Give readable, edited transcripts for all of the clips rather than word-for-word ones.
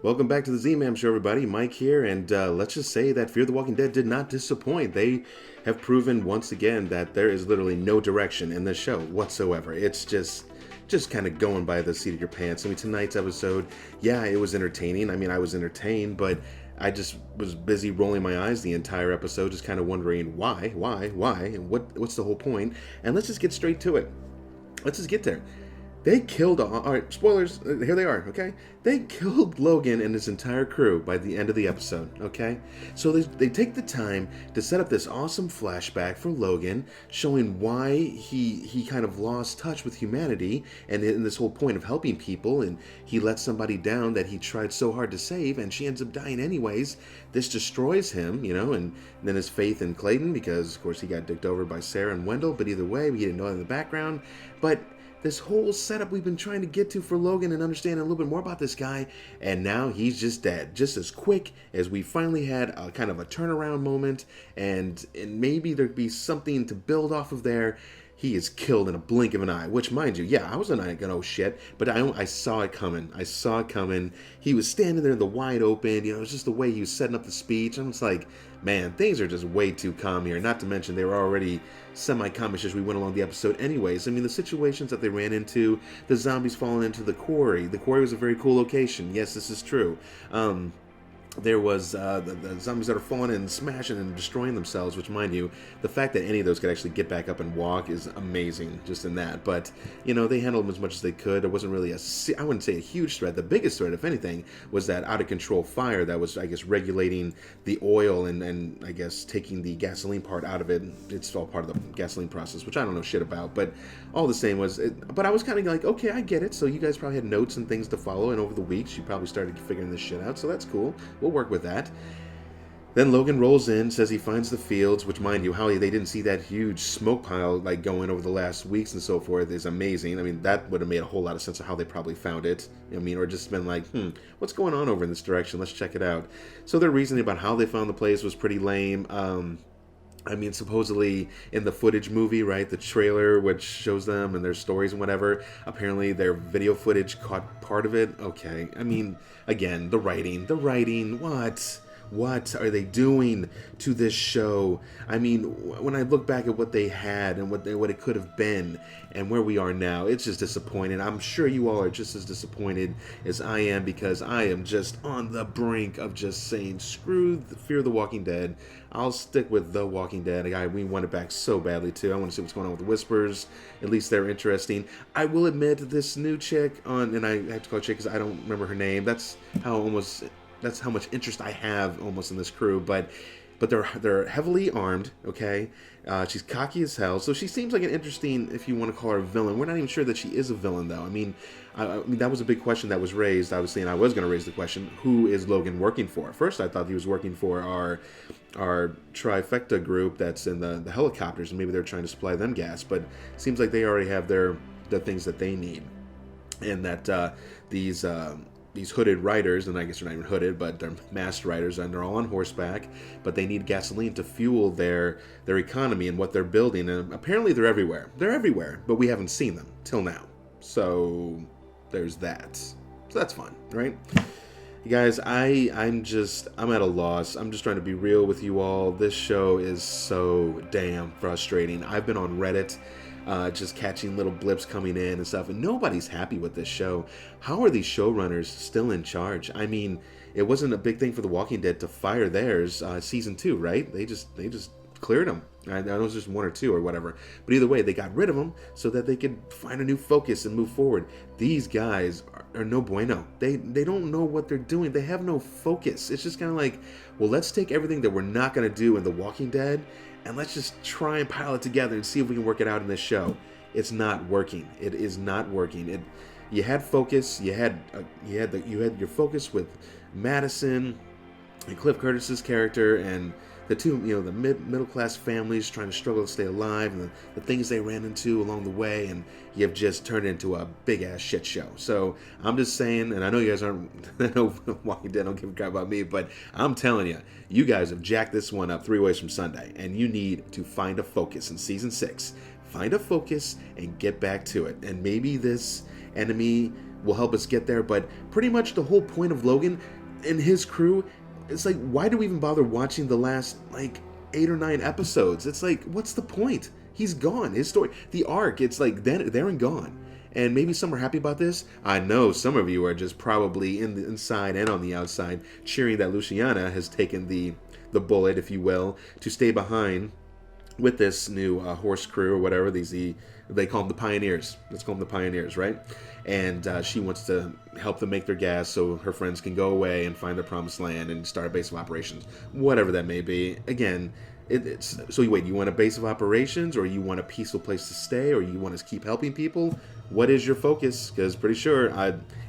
Welcome back to the Z-Man Show, everybody. Mike here, and let's just say that Fear the Walking Dead did not disappoint. They have proven once again that there is literally no direction in this show whatsoever. It's just kind of going by the seat of your pants. I mean, tonight's episode, yeah, it was entertaining. I mean, I was entertained, but I just was busy rolling my eyes the entire episode, just kind of wondering why, and what's the whole point? And let's just get straight to it. Let's just get there. They killed all right, spoilers, here they are, okay? They killed Logan and his entire crew by the end of the episode, okay? So they take the time to set up this awesome flashback for Logan, showing why he kind of lost touch with humanity and in this whole point of helping people, and he let somebody down that he tried so hard to save, and she ends up dying anyways. This destroys him, and then his faith in Clayton, because of course he got dicked over by Sarah and Wendell, but either way, we didn't know that in the background. But this whole setup we've been trying to get to for Logan and understand a little bit more about this guy, and now he's just dead. Just as quick as we finally had a kind of a turnaround moment, and maybe there'd be something to build off of there. He is killed in a blink of an eye, which, mind you, yeah, I wasn't going, oh shit, but I saw it coming. I saw it coming. He was standing there in the wide open, it was just the way he was setting up the speech. I'm just like, man, things are just way too calm here. Not to mention, they were already semi-comish as we went along the episode anyways. I mean, the situations that they ran into, the zombies falling into the quarry. The quarry was a very cool location. Yes, this is true. There was the zombies that are falling and smashing and destroying themselves, which, mind you, the fact that any of those could actually get back up and walk is amazing just in that. But, they handled them as much as they could. There wasn't really I wouldn't say a huge threat. The biggest threat, if anything, was that out-of-control fire that was, I guess, regulating the oil and I guess, taking the gasoline part out of it. It's all part of the gasoline process, which I don't know shit about. But all the same but I was kind of like, okay, I get it. So you guys probably had notes and things to follow, and over the weeks, you probably started figuring this shit out. So that's cool. We'll work with that. Then Logan rolls in, says he finds the fields, which, mind you, how they didn't see that huge smoke pile going over the last weeks and so forth is amazing. I mean, that would have made a whole lot of sense of how they probably found it. Or just been like, what's going on over in this direction? Let's check it out. So their reasoning about how they found the place was pretty lame. Supposedly in the footage movie, right, the trailer which shows them and their stories and whatever, apparently their video footage caught part of it. Okay, again, the writing, what are they doing to this show? When I look back at what they had and what it could have been and where we are now, it's just disappointing. I'm sure you all are just as disappointed as I am, because I am just on the brink of just saying, screw Fear the Walking Dead. I'll stick with The Walking Dead. We want it back so badly, too. I want to see what's going on with the Whispers. At least they're interesting. I will admit, this new chick and I have to call her chick because I don't remember her name. That's how much interest I have almost in this crew. But they're heavily armed, okay? She's cocky as hell, so she seems like an interesting, if you want to call her a villain. We're not even sure that she is a villain, though. I mean, that was a big question that was raised, obviously, and I was going to raise the question, who is Logan working for? First, I thought he was working for our trifecta group that's in the helicopters, and maybe they're trying to supply them gas, but it seems like they already have the things that they need, and that these hooded riders, and I guess they're not even hooded, but they're masked riders, and they're all on horseback, but they need gasoline to fuel their economy and what they're building, and apparently they're everywhere. They're everywhere, but we haven't seen them till now. So there's that. So that's fun, right? You guys, I'm at a loss. I'm just trying to be real with you all. This show is so damn frustrating. I've been on Reddit, just catching little blips coming in and stuff, and nobody's happy with this show. How are these showrunners still in charge? It wasn't a big thing for The Walking Dead to fire theirs season 2, right? They just cleared them. I know it was just 1 or 2 or whatever, but either way, they got rid of them so that they could find a new focus and move forward. These guys are no bueno. They don't know what they're doing. They have no focus. It's just kind of like, well, let's take everything that we're not going to do in The Walking Dead and let's just try and pile it together and see if we can work it out in this show. It's not working. It is not working. You had focus. You had your focus with Madison and Cliff Curtis's character, and the two, the middle class families trying to struggle to stay alive, and the things they ran into along the way, and you've just turned it into a big ass shit show. So I'm just saying, and I know you guys aren't, I know Walking Dead don't give a crap about me, but I'm telling you, you guys have jacked this one up 3 ways from Sunday, and you need to find a focus in season 6. Find a focus and get back to it, and maybe this enemy will help us get there. But pretty much the whole point of Logan and his crew, it's like, why do we even bother watching the last, like, 8 or 9 episodes? It's like, what's the point? He's gone. His story, the arc, it's like, there and gone. And maybe some are happy about this. I know some of you are just probably in the inside and on the outside cheering that Luciana has taken the bullet, if you will, to stay behind with this new horse crew or whatever. They call them the pioneers. Let's call them the pioneers, right? And she wants to help them make their gas so her friends can go away and find their promised land and start a base of operations, whatever that may be. Again, so wait, you want a base of operations, or you want a peaceful place to stay, or you want to keep helping people? What is your focus? Because pretty sure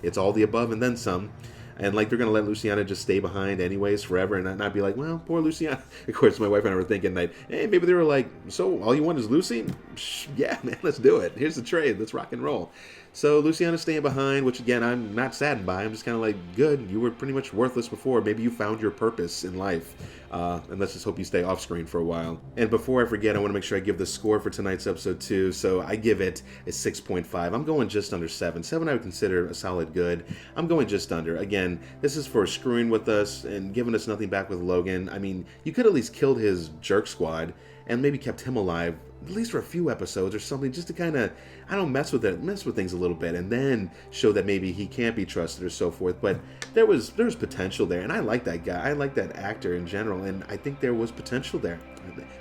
it's all the above and then some. And like, they're going to let Luciana just stay behind anyways forever and not be like, well, poor Luciana. Of course, my wife and I were thinking that, hey, maybe they were like, so all you want is Lucy? Yeah, man, let's do it. Here's the trade. Let's rock and roll. So Luciana's staying behind, which again, I'm not saddened by. I'm just kind of like, good, you were pretty much worthless before. Maybe you found your purpose in life. And let's just hope you stay off screen for a while. And before I forget, I want to make sure I give the score for tonight's episode too. So I give it a 6.5. I'm going just under 7. 7 I would consider a solid good. I'm going just under. Again, this is for screwing with us and giving us nothing back with Logan. I mean, you could at least killed his jerk squad and maybe kept him alive, at least for a few episodes or something, just to kind of, I don't mess with things a little bit, and then show that maybe he can't be trusted or so forth. But there was potential there, and I like that guy. I like that actor in general, and I think there was potential there.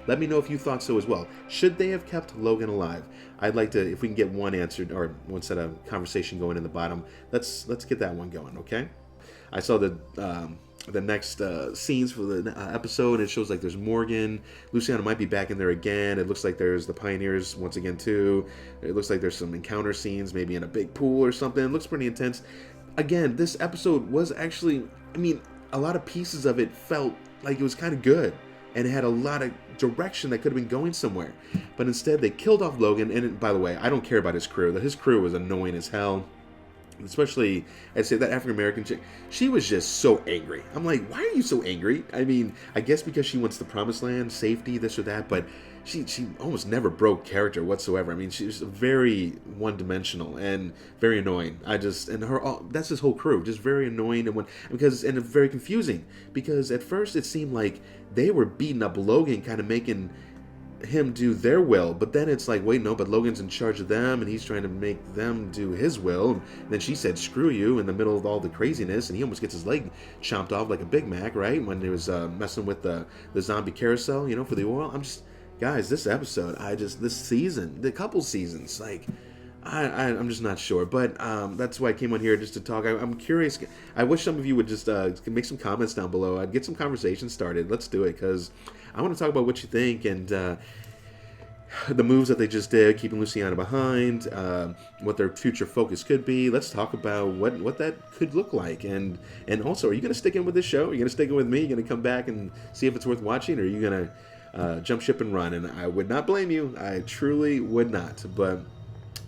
Let me know if you thought so as well. Should they have kept Logan alive? I'd like to, if we can get one answered or one set of conversation going in the bottom. Let's get that one going, okay? I saw the next scenes for the episode. It shows like there's Morgan. Luciana might be back in there again. It looks like there's the pioneers once again too. It looks like there's some encounter scenes, maybe in a big pool or something. It looks pretty intense. Again, this episode was actually, I mean, a lot of pieces of it felt like it was kind of good. And it had a lot of direction that could have been going somewhere. But instead, they killed off Logan. And by the way, I don't care about his crew. His crew was annoying as hell. Especially, I'd say that African-American chick, she was just so angry. I'm like, why are you so angry? I mean, I guess because she wants the promised land, safety, this or that, but she almost never broke character whatsoever. I mean, she was very one-dimensional and very annoying. That's his whole crew, just very annoying and very confusing. Because at first it seemed like they were beating up Logan, kind of making him do their will, but then it's like, wait, no, but Logan's in charge of them and he's trying to make them do his will. And then she said screw you in the middle of all the craziness, and he almost gets his leg chomped off like a Big Mac, right, when he was messing with the zombie carousel, for the oil. Guys, this episode, this season, the couple seasons, like, I'm just not sure, but that's why I came on here, just to talk. I'm curious. I wish some of you would just make some comments down below. I'd get some conversation started. Let's do it, because I want to talk about what you think and the moves that they just did, keeping Luciana behind, what their future focus could be. Let's talk about what that could look like, and also, are you going to stick in with this show? Are you going to stick in with me? Are you going to come back and see if it's worth watching, or are you going to jump ship and run? And I would not blame you. I truly would not, but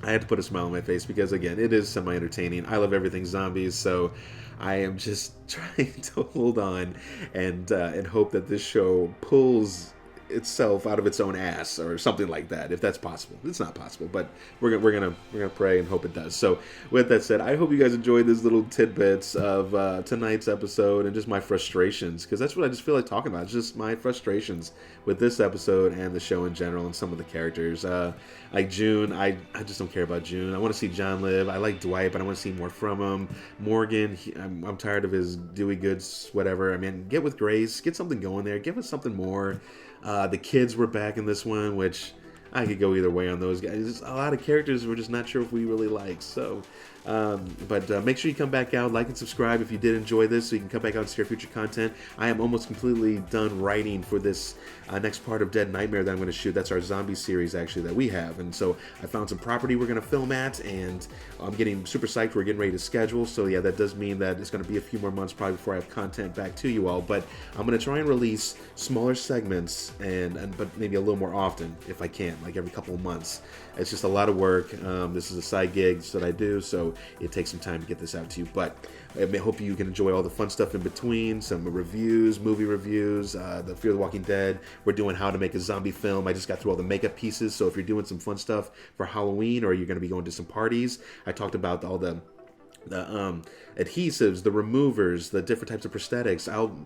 I had to put a smile on my face because, again, it is semi-entertaining. I love everything zombies, so I am just trying to hold on and hope that this show pulls itself out of its own ass or something like that, if that's possible. It's not possible, but we're gonna pray and hope it does. So with that said, I hope you guys enjoyed these little tidbits of tonight's episode and just my frustrations, because that's what I just feel like talking about. It's just my frustrations with this episode and the show in general and some of the characters. Like June, I just don't care about June. I want to see John live. I like Dwight, but I want to see more from him. Morgan, I'm tired of his Dewey Goods, whatever. I mean, get with Grace, get something going there, give us something more. The kids were back in this one, which I could go either way on those guys. There's a lot of characters we're just not sure if we really like. So, but make sure you come back out, like and subscribe if you did enjoy this, so you can come back out and see our future content. I am almost completely done writing for this next part of Dead Nightmare that I'm going to shoot. That's our zombie series, actually, that we have. And so I found some property we're going to film at, and I'm getting super psyched. We're getting ready to schedule. So yeah, that does mean that it's going to be a few more months probably before I have content back to you all. But I'm going to try and release smaller segments, but maybe a little more often if I can, like every couple of months. It's just a lot of work. This is a side gig that I do, so it takes some time to get this out to you. But I hope you can enjoy all the fun stuff in between, some reviews, movie reviews, the Fear the Walking Dead. We're doing how to make a zombie film. I just got through all the makeup pieces, so if you're doing some fun stuff for Halloween or you're going to be going to some parties, I talked about all the the adhesives, the removers, the different types of prosthetics.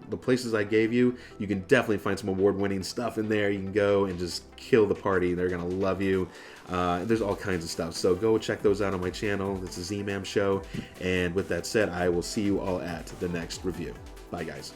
The places I gave you, you can definitely find some award-winning stuff in there. You can go and just kill the party. They're gonna love you. There's all kinds of stuff, so go check those out on my channel. It's a Z-Man Show, and with that said, I will see you all at the next review. Bye, guys.